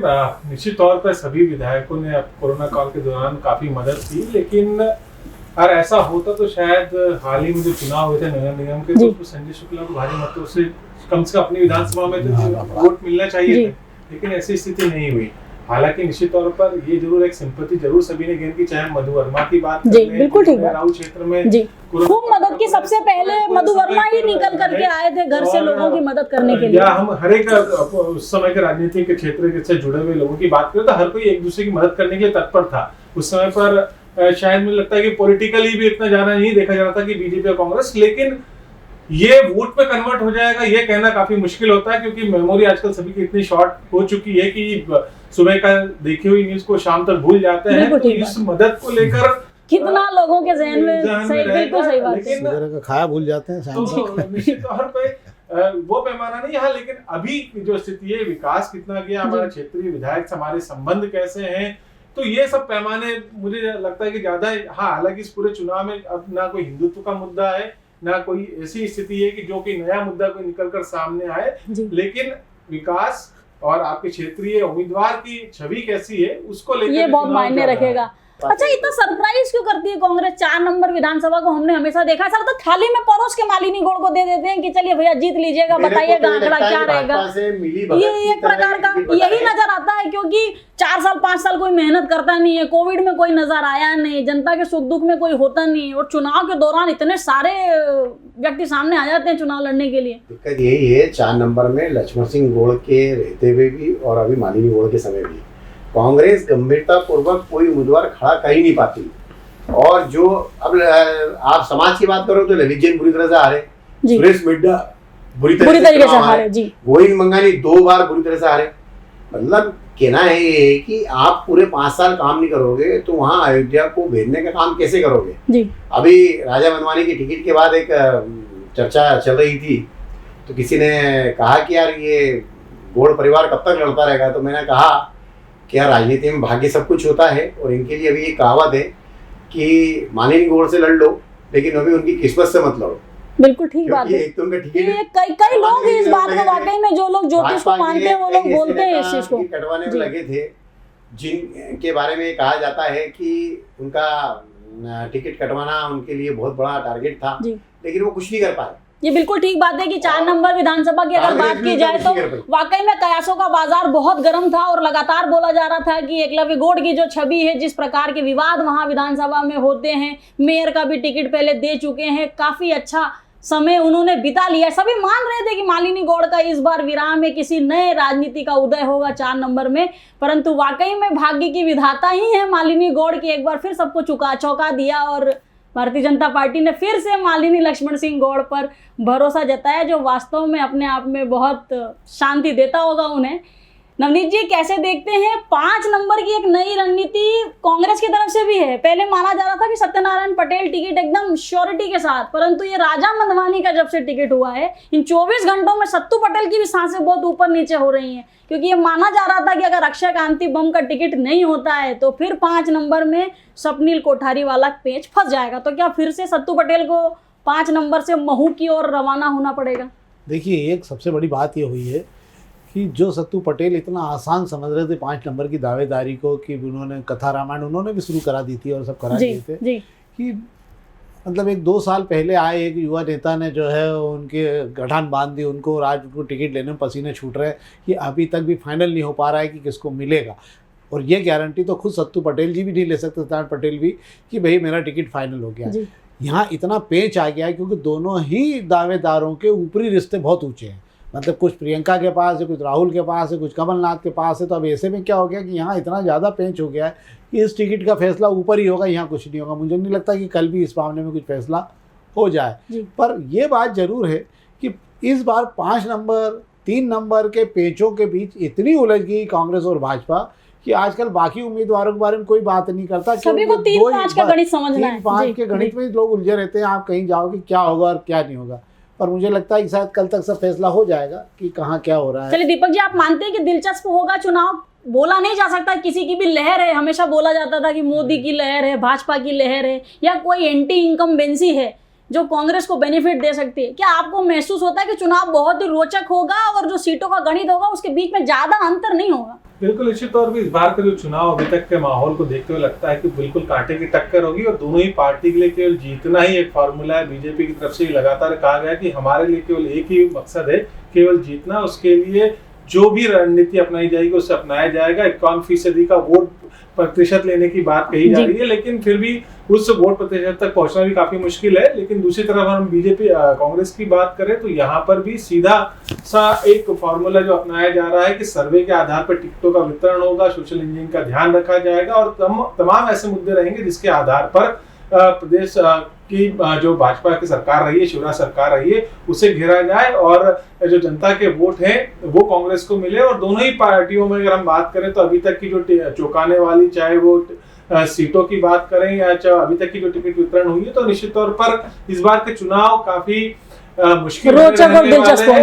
निश्चित तौर पर सभी विधायकों ने अब कोरोना काल के दौरान काफी मदद की, लेकिन अगर ऐसा होता तो शायद हाल ही में जो चुनाव हुए थे नगर निगम के, तो संजय शुक्ला को भारी मतों से कम अपनी विधानसभा में तो वोट मिलना चाहिए थे, लेकिन ऐसी स्थिति नहीं हुई। हालांकि निश्चित तौर पर ये जरूर एक सिंपैथी जरूर सभी ने गेन की, चाहे मधु वर्मा की बात करें, बिल्कुल ठीक है, राउत क्षेत्र में खूब मदद की। सबसे पहले मधु वर्मा ही निकल करके आए थे घर से लोगों की मदद करने के लिए। या हम हर एक उस समय के राजनीतिक क्षेत्र से जुड़े हुए लोगों की बात करें तो हर कोई एक दूसरे की मदद करने के लिए तत्पर था उस समय पर। शायद मुझे लगता है कि पॉलिटिकली भी इतना ज्यादा नहीं देखा जा रहा था कि बीजेपी और कांग्रेस, लेकिन ये वोट में कन्वर्ट हो जाएगा ये कहना काफी मुश्किल होता है, क्योंकि मेमोरी आजकल सभी की इतनी शॉर्ट हो चुकी है कि सुबह का देखी हुई न्यूज को शाम तक भूल जाते हैं। तो इस मदद को लेकर कितना लोगों के जहन में बिल्कुल सही बात है, खाया भूल जाते हैं। तो निश्चित तौर पे वो पैमाना नहीं है, लेकिन अभी जो स्थिति है, विकास कितना किया हमारा क्षेत्रीय विधायक से हमारे संबंध कैसे हैं, तो ये सब पैमाने मुझे लगता है कि ज्यादा। हाँ, हालांकि इस पूरे चुनाव में अब ना कोई हिंदुत्व का मुद्दा है, ना कोई ऐसी स्थिति है कि जो कि नया मुद्दा कोई निकलकर सामने आए, लेकिन विकास और आपके क्षेत्रीय उम्मीदवार की छवि कैसी है उसको लेकर ये बहुत मायने रखेगा। अच्छा, इतना सरप्राइज क्यों करती है कांग्रेस? 4 नंबर विधानसभा को हमने हमेशा देखा सर, तो थाली में परोस के मालिनी गौड़ को दे देते हैं कि चलिए भैया जीत लीजिएगा, बताइएगा आंकड़ा क्या रहेगा। ये एक प्रकार का यही नजर आता है, क्योंकि 4 साल 5 साल कोई मेहनत करता नहीं है, कोविड में कोई नजर आया नहीं, जनता के सुख दुख में कोई होता नहीं, और चुनाव के दौरान इतने सारे व्यक्ति सामने आ जाते हैं चुनाव लड़ने के लिए। दिक्कत यही है 4 नंबर में लक्ष्मण सिंह गौड़ के रहते हुए भी और अभी मालिनी गौड़ के समय भी कांग्रेस गंभीरता पूर्वक कोई उम्मीदवार खड़ा कर ही नहीं पाती। और जो अब आप समाज की बात करो तो ललित जैन बुरी तरह से हारे, सुरेश मिड्डा बुरी तरीके से हारे, गोविंद मंगानी 2 बार बुरी तरह से हारे। मतलब कहना है ये कि आप पूरे 5 साल काम नहीं करोगे तो वहाँ अयोध्या को भेजने का काम कैसे करोगे जी। अभी राजा मनवानी की टिकट के बाद एक चर्चा चल रही थी, तो किसी ने कहा कि यार ये गौड़ परिवार कब तक लड़ता रहेगा, तो मैंने कहा कि यार राजनीति में भाग्य सब कुछ होता है, और इनके लिए अभी ये कहावत है कि मालिनी गौड़ से लड़ लो लेकिन अभी उनकी किस्मत से मत लड़ो। बिल्कुल ठीक बात है। तो कई लोग इस बात को वाकई में, जो लोग ज्योतिष को मानते हैं वो लोग बोलते हैं इस चीज को कटवाने में लगे थे, जिनके बारे में कहा जाता है कि उनका टिकट कटवाना उनके लिए बहुत बड़ा टारगेट था, लेकिन वो कुछ नहीं कर पाए। ये बिल्कुल ठीक बात है कि 4 नंबर विधानसभा की अगर बात की जाए तो वाकई में कयासों का बाजार बहुत गर्म था, और लगातार बोला जा रहा था कि एकलव्य गौड़ की जो छवि है, जिस प्रकार के विवाद वहां विधानसभा में होते हैं, मेयर का भी टिकट पहले दे चुके हैं, काफी अच्छा समय उन्होंने बिता लिया। सभी मान रहे थे कि मालिनी गौड़ का इस बार विराम में किसी नए राजनीति का उदय होगा 4 नंबर में, परंतु वाकई में भाग्य की विधाता ही है मालिनी गौड़ की, एक बार फिर सबको चौंका दिया, और भारतीय जनता पार्टी ने फिर से मालिनी लक्ष्मण सिंह गौड़ पर भरोसा जताया, जो वास्तव में अपने आप में बहुत शांति देता होगा उन्हें। नवनीत जी, कैसे देखते हैं 5 नंबर की एक नई रणनीति कांग्रेस की तरफ से भी है? पहले माना जा रहा था कि सत्यनारायण पटेल टिकट एकदम श्योरिटी के साथ, परंतु ये राजा मंधवानी का जब से टिकट हुआ है, इन 24 घंटों में सत्तू पटेल की भी सांसें बहुत ऊपर नीचे हो रही हैं, क्योंकि ये माना जा रहा था कि अगर अक्षय कांति बम का टिकट नहीं होता है तो फिर 5 नंबर में स्वप्निल कोठारी वाला पेच फंस जाएगा। तो क्या फिर से सत्तू पटेल को 5 नंबर से महू की ओर रवाना होना पड़ेगा? देखिए, एक सबसे बड़ी बात ये हुई है कि जो सत्तू पटेल इतना आसान समझ रहे थे 5 नंबर की दावेदारी को, कि उन्होंने कथा रामायण उन्होंने भी शुरू करा दी थी और सब करा दिए थे, कि मतलब 1-2 साल पहले आए एक युवा नेता ने जो है उनके गठान बांध दी उनको, और आज उनको टिकट लेने में पसीने छूट रहे हैं कि अभी तक भी फाइनल नहीं हो पा रहा है कि किसको मिलेगा। और ये गारंटी तो खुद सत्तू पटेल जी भी नहीं ले सकते, सत्यनारायण पटेल भी, कि भाई मेरा टिकट फाइनल हो गया। यहाँ इतना पेच आ गया है क्योंकि दोनों ही दावेदारों के ऊपरी रिश्ते बहुत ऊंचे हैं, मतलब कुछ प्रियंका के पास है, कुछ राहुल के पास है, कुछ कमलनाथ के पास है। तो अब ऐसे में क्या हो गया कि यहाँ इतना ज़्यादा पेंच हो गया है कि इस टिकट का फैसला ऊपर ही होगा, यहाँ कुछ नहीं होगा। मुझे नहीं लगता कि कल भी इस मामले में कुछ फैसला हो जाए। पर यह बात जरूर है कि इस बार 5 नंबर 3 नंबर के पेचों के बीच इतनी उलझ गई कांग्रेस और भाजपा कि आजकल बाकी उम्मीदवारों के बारे में कोई बात नहीं करता। सभी को 3-5 का गणित समझना है। 3-5 के गणित में लोग उलझे रहते हैं। आप कहीं जाओ कि क्या होगा और क्या नहीं होगा, पर मुझे लगता है कि शायद कल तक सब फैसला हो जाएगा कि कहाँ क्या हो रहा है। चलिए दीपक जी, आप मानते हैं कि दिलचस्प होगा चुनाव? बोला नहीं जा सकता किसी की भी लहर है, हमेशा बोला जाता था कि मोदी की लहर है, भाजपा की लहर है, या कोई एंटी इनकम्बेंसी है जो कांग्रेस को बेनिफिट दे सकती है। क्या आपको महसूस होता है कि चुनाव बहुत ही रोचक होगा और जो सीटों का गणित होगा उसके बीच में ज्यादा अंतर नहीं होगा? बिल्कुल निश्चित तौर पर इस बार का जो चुनाव अभी तक के माहौल को देखते हुए लगता है कि बिल्कुल कांटे की टक्कर होगी, और दोनों ही पार्टी के लिए केवल जीतना ही एक फार्मूला है। बीजेपी की तरफ से लगातार कहा गया कि हमारे लिए केवल एक ही मकसद है, केवल जीतना। उसके लिए जो भी रणनीति अपनाई जाएगी उसे अपनाया जाएगा। 51% का वोट प्रतिशत लेने की बात कही जा रही है, लेकिन फिर भी उस वोट प्रतिशत तक पहुंचना भी काफी मुश्किल है। लेकिन दूसरी तरफ हम बीजेपी कांग्रेस की बात करें तो यहाँ पर भी सीधा सा एक फॉर्मूला जो अपनाया जा रहा है कि सर्वे के आधार पर टिकटों का वितरण होगा, सोशल इंजीनियरिंग का ध्यान रखा जाएगा, और तमाम ऐसे मुद्दे रहेंगे जिसके आधार पर प्रदेश की जो भाजपा की सरकार रही है, शिवराज सरकार रही है, उसे घेरा जाए और जो जनता के वोट हैं वो कांग्रेस को मिले। और दोनों ही पार्टियों में अगर हम बात करें तो अभी तक की जो चौंकाने वाली, चाहे वो सीटों की बात करें या चाहे अभी तक की जो टिकट वितरण हुई है, तो निश्चित तौर पर इस बार के चुनाव काफी मुश्किल है।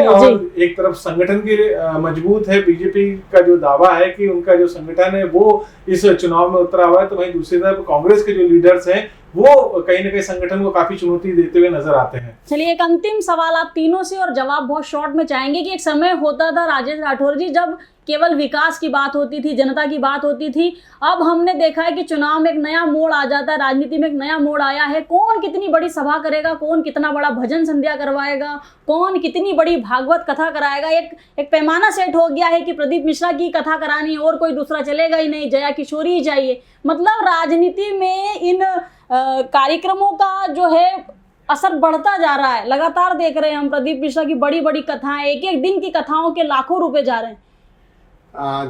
और एक तरफ संगठन की मजबूत है, बीजेपी का जो दावा है कि उनका जो संगठन है वो इस चुनाव में उतरा हुआ है, तो वहीं दूसरी तरफ कांग्रेस के जो लीडर्स हैं वो कहीं ना कहीं संगठन को काफी चुनौती देते हुए नजर आते हैं। चलिए एक अंतिम सवाल आप तीनों से, और जवाब बहुत शॉर्ट में चाहेंगे कि एक समय होता था राजेश राठौर जी जब केवल विकास की बात होती थी, जनता की बात होती थी। अब हमने देखा है कि चुनाव में एक नया मोड़ आ जाता है, राजनीति में एक नया मोड़ आया है। कौन कितनी बड़ी सभा करेगा, कौन कितना बड़ा भजन संध्या करवाएगा, कौन कितनी बड़ी भागवत कथा कराएगा, एक पैमाना सेट हो गया है कि प्रदीप मिश्रा की कथा करानी और कोई दूसरा चलेगा ही नहीं, जया किशोरी ही चाहिए। मतलब राजनीति में इन कार्यक्रमों का जो है असर बढ़ता जा रहा है। लगातार देख रहे हैं हम प्रदीप मिश्रा की बड़ी बड़ी कथाएं, एक एक दिन की कथाओं के लाखों रुपए जा रहे हैं।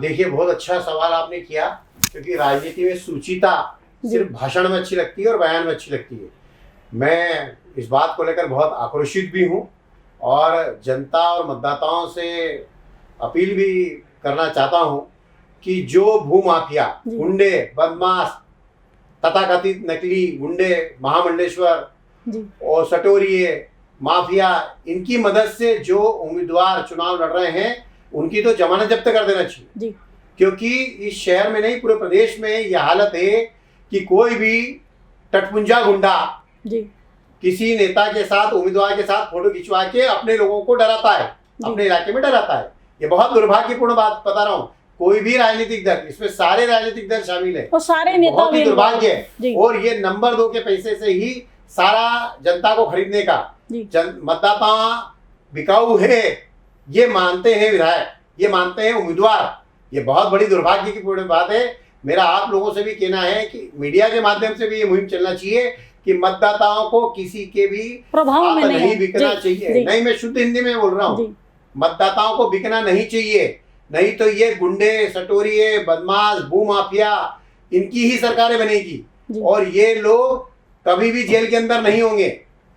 देखिए, बहुत अच्छा सवाल आपने किया, क्योंकि राजनीति में सूचिता सिर्फ भाषण में अच्छी लगती है और बयान में अच्छी लगती है। मैं इस बात को लेकर बहुत आक्रोशित भी हूँ और जनता और मतदाताओं से अपील भी करना चाहता हूँ कि जो भूमाफिया, गुंडे, बदमाश, तथाकथित नकली गुंडे, महामंडलेश्वर और सटोरिये, माफिया, इनकी मदद से जो उम्मीदवार चुनाव लड़ रहे हैं उनकी तो जमानत जब्त कर देना चाहिए। क्योंकि इस शहर में नहीं, पूरे प्रदेश में यह हालत है कि कोई भी टटपुंजा गुंडा किसी नेता के साथ, उम्मीदवार के साथ फोटो खिंचवा के अपने लोगों को डराता है, अपने इलाके में डराता है। ये बहुत दुर्भाग्यपूर्ण बात बता रहा हूँ। कोई भी राजनीतिक दल, इसमें सारे राजनीतिक दल शामिल है, सारे नेता बहुत ही दुर्भाग्य है। और ये नंबर 2 के पैसे से ही सारा जनता को खरीदने का, मतदाता बिकाऊ है ये मानते हैं विधायक, ये मानते हैं उम्मीदवार। ये बहुत बड़ी दुर्भाग्य की पूर्ण बात है। मेरा आप लोगों से भी कहना है कि मीडिया के माध्यम से भी ये मुहिम चलना चाहिए कि मतदाताओं को किसी के भी प्रभाव में नहीं बिकना चाहिए। नहीं, मैं शुद्ध हिंदी में बोल रहा हूँ, मतदाताओं को बिकना नहीं चाहिए। नहीं तो ये गुंडे, सटोरिये, बदमाश, भूमाफिया, इनकी ही सरकारें बनेगी और ये लोग कभी भी जेल के अंदर नहीं होंगे।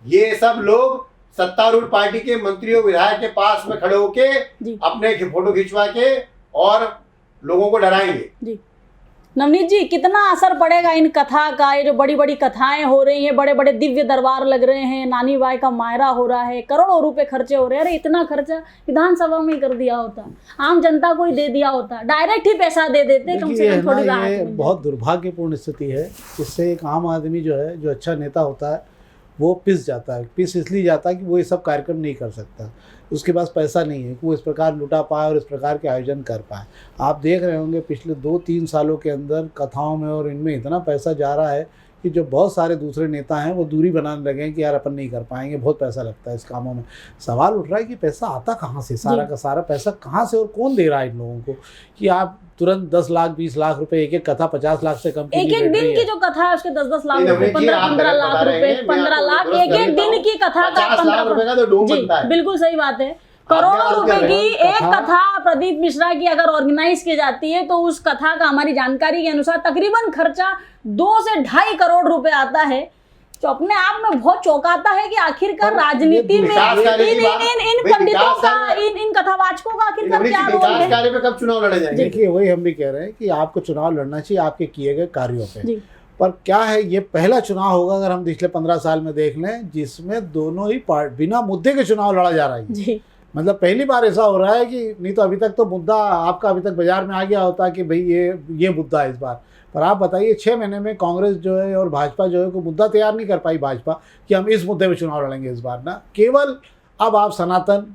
ये सब लोग सत्तारूढ़ पार्टी के मंत्रियों, विधायक के पास में खड़े होके अपने फोटो खिंचवा के और लोगों को डराएंगे। नवनीत जी, कितना असर पड़ेगा इन कथा का? ये जो बड़ी बड़ी कथाएं हो रही हैं, बड़े बड़े दिव्य दरबार लग रहे हैं, नानी बाई का मायरा हो रहा है, करोड़ों रुपए खर्चे हो रहे हैं। अरे इतना खर्चा विधानसभा में कर दिया होता, आम जनता को ही दे दिया होता, डायरेक्ट ही पैसा दे देते, कम से कम थोड़ी राहत। बहुत दुर्भाग्यपूर्ण स्थिति है। इससे एक आम आदमी जो है, जो अच्छा नेता होता है, वो पिस जाता है। पिस इसलिए जाता है कि वो ये सब कार्यक्रम नहीं कर सकता, उसके पास पैसा नहीं है कि वो इस प्रकार लुटा पाए और इस प्रकार के आयोजन कर पाए। आप देख रहे होंगे पिछले 2-3 सालों के अंदर कथाओं में और इनमें इतना पैसा जा रहा है कि जो बहुत सारे दूसरे नेता हैं वो दूरी बनाने लगे हैं कि यार अपन नहीं कर पाएंगे, बहुत पैसा लगता है इस कामों में। सवाल उठ रहा है कि पैसा आता कहाँ से, सारा का सारा पैसा कहाँ से और कौन दे रहा है इन लोगों को कि आप तुरंत 10 लाख 20 लाख रुपए, एक एक कथा 50 लाख से कम, एक एक दिन की जो कथा है उसके 10-10 लाख रुपए, 15-15 लाख रुपए, 15 लाख, एक एक दिन की कथा का 15। बिल्कुल सही बात है। करोड़ों रुपए की एक कथा प्रदीप मिश्रा की अगर ऑर्गेनाइज की जाती है तो उस कथा का हमारी जानकारी के अनुसार तकरीबन खर्चा 2 से 2.5 करोड़ रुपए आता है, जो अपने आप में बहुत चौंकाता है कि आखिरकार राजनीति में इन पंडितों का, इन कथावाचकों का आखिरकार क्या रोल है? कब चुनाव लड़े जाएंगे? देखिए, वही हम भी कह रहे हैं कि आपको चुनाव लड़ना चाहिए आपके किए गए कार्यों पे। पर क्या है, ये पहला चुनाव होगा अगर हम पिछले 15 साल में देख लें जिसमें दोनों ही बिना मुद्दे के चुनाव लड़ा जा रहा है। मतलब पहली बार ऐसा हो रहा है कि नहीं तो अभी तक तो मुद्दा आपका अभी तक बाजार में आ गया होता कि भाई ये मुद्दा है इस बार। पर आप बताइए 6 महीने में कांग्रेस जो है और भाजपा जो है को मुद्दा तैयार नहीं कर पाई भाजपा कि हम इस मुद्दे में चुनाव लड़ेंगे इस बार ना। केवल अब आप सनातन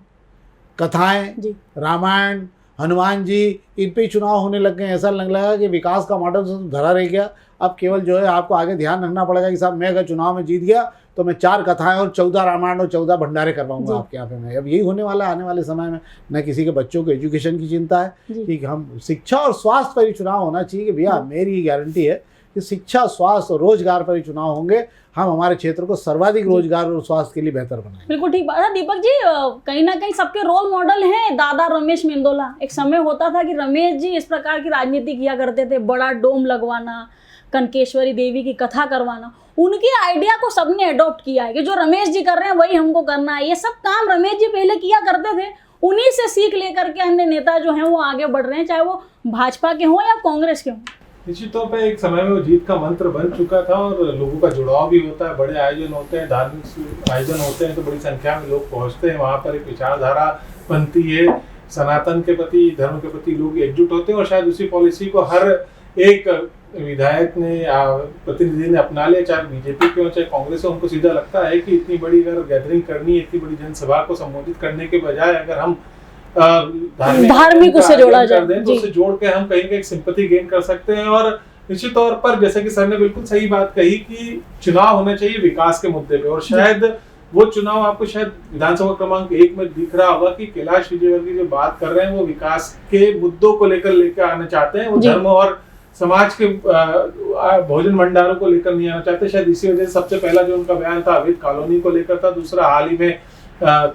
कथाएं, रामायण, हनुमान जी, इन पे चुनाव होने लग गए। ऐसा लगने लगा कि विकास का मॉडल धरा रह गया। अब केवल जो है आपको आगे ध्यान रखना पड़ेगा कि साहब मैं अगर चुनाव में जीत गया तो मैं 4 कथाएं और 14 रामायण और 14 भंडारे करवाऊंगा आपके यहाँ पे। मैं अब यही होने वाला आने वाले समय में। न किसी के बच्चों के एजुकेशन की चिंता है कि हम शिक्षा और स्वास्थ्य पर ही चुनाव होना चाहिए कि भैया मेरी गारंटी है कि शिक्षा, स्वास्थ्य और रोजगार पर ही चुनाव होंगे। हम हमारे क्षेत्र को सर्वाधिक रोजगार और स्वास्थ्य के लिए बेहतर बनाएंगे। बिल्कुल ठीक बात है दीपक जी। कहीं ना कहीं सबके रोल मॉडल हैं दादा रमेश मेंदोला। एक समय होता था कि रमेश जी इस प्रकार की राजनीति किया करते थे, बड़ा डोम लगवाना, कनकेश्वरी देवी की कथा करवाना। उनके आइडिया को सबने अडॉप्ट किया है कि जो रमेश जी कर रहे हैं वही हमको करना है। ये सब काम रमेश जी पहले किया करते थे, उन्हीं से सीख लेकर के अन्य नेता जो हैं वो आगे बढ़ रहे हैं, चाहे वो भाजपा के हों या कांग्रेस के हों। निश्चित तौर पर एक समय में वो जीत का मंत्र बन चुका था और लोगों का जुड़ाव भी होता है। बड़े आयोजन होते हैं, धार्मिक आयोजन होते हैं तो बड़ी संख्या में लोग पहुंचते हैं। वहाँ पर एक विचारधारा बनती है, सनातन के प्रति, धर्म के प्रति लोग एकजुट होते हैं और शायद उसी पॉलिसी को हर एक विधायक ने या प्रतिनिधि ने अपना लिया, चाहे बीजेपी के हो चाहे कांग्रेस हो, उनको सीधा लगता है कि इतनी बड़ी अगर गैदरिंग करनी है, इतनी बड़ी जनसभा को संबोधित करने के बजाय अगर हम धार्मिक उससे जोड़ा जाए, तो उससे जोड़ के हम कहीं एक सिंपैथी गेन कर सकते हैं। और निश्चित तौर पर जैसे कि सर ने बिल्कुल सही बात कही कि चुनाव होने चाहिए विकास के मुद्दे पे, और शायद वो चुनाव आपको शायद विधानसभा क्रमांक 1 में दिख रहा होगा कि कैलाश विजयवर्गीय जो बात कर रहे हैं वो विकास के मुद्दों को लेकर आना चाहते हैं, वो धर्म और समाज के भोजन भंडारों को लेकर नहीं आना चाहते। शायद इसी वजह से सबसे पहला जो उनका बयान था अवैध कॉलोनी को लेकर था, दूसरा हाल ही में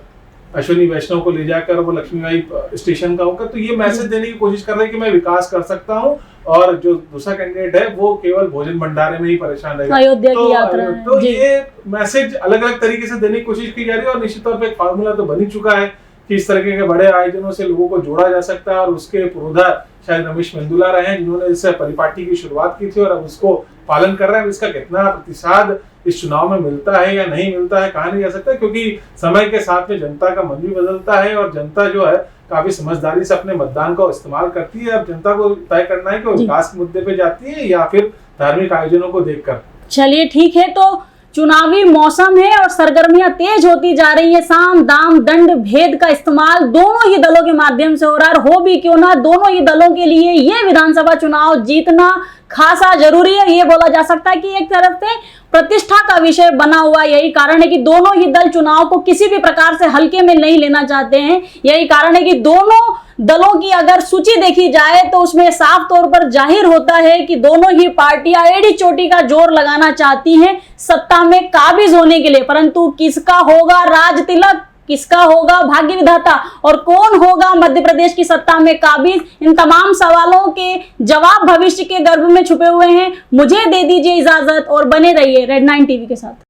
अश्विनी वैष्णव को ले जाकर वो लक्ष्मीबाई स्टेशन का होकर, तो ये मैसेज देने की कोशिश कर रहे हैं कि मैं विकास कर सकता हूँ, और जो दूसरा कैंडिडेट है वो केवल भोजन भंडारे में ही परेशान रहेगा। अयोध्या की यात्रा है। तो ये मैसेज अलग अलग तरीके से देने की कोशिश की जा रही है, और निश्चित तौर पे एक फार्मूला तो बन ही चुका है कि इस तरह के बड़े आयोजनों से लोगों को जोड़ा जा सकता है, और उसके पुरोधा शायद रमेश मेंदुला रहे हैं जिन्होंने इस परिपाटी की शुरुआत की थी, और अब उसको पालन कर रहे हैं। इसका कितना प्रतिसाद इस चुनाव में मिलता है या नहीं मिलता है कहा नहीं जा सकता, क्योंकि समय के साथ में जनता का मन भी बदलता है, और जनता जो है काफी समझदारी से अपने मतदान का इस्तेमाल करती है। अब जनता को तय करना है कि वो विकास के मुद्दे पे जाती है या फिर धार्मिक आयोजनों को देखकर। चलिए ठीक है, तो चुनावी मौसम है और सरगर्मियां तेज होती जा रही है। साम दाम दंड भेद का इस्तेमाल दोनों ही दलों के माध्यम से हो रहा है, हो भी क्यों ना दोनों ही दलों के लिए ये विधानसभा चुनाव जीतना खासा जरूरी है। ये बोला जा सकता है कि एक तरफ से प्रतिष्ठा का विषय बना हुआ, यही कारण है कि दोनों ही दल चुनाव को किसी भी प्रकार से हल्के में नहीं लेना चाहते हैं। यही कारण है कि दोनों दलों की अगर सूची देखी जाए तो उसमें साफ तौर पर जाहिर होता है कि दोनों ही पार्टियां एड़ी चोटी का जोर लगाना चाहती हैं सत्ता में काबिज होने के लिए, परंतु किसका होगा राज तिलक, किसका होगा भाग्य विधाता और कौन होगा मध्य प्रदेश की सत्ता में काबिज, इन तमाम सवालों के जवाब भविष्य के गर्भ में छुपे हुए हैं। मुझे दे दीजिए इजाजत और बने रहिए रेड 9 टीवी के साथ।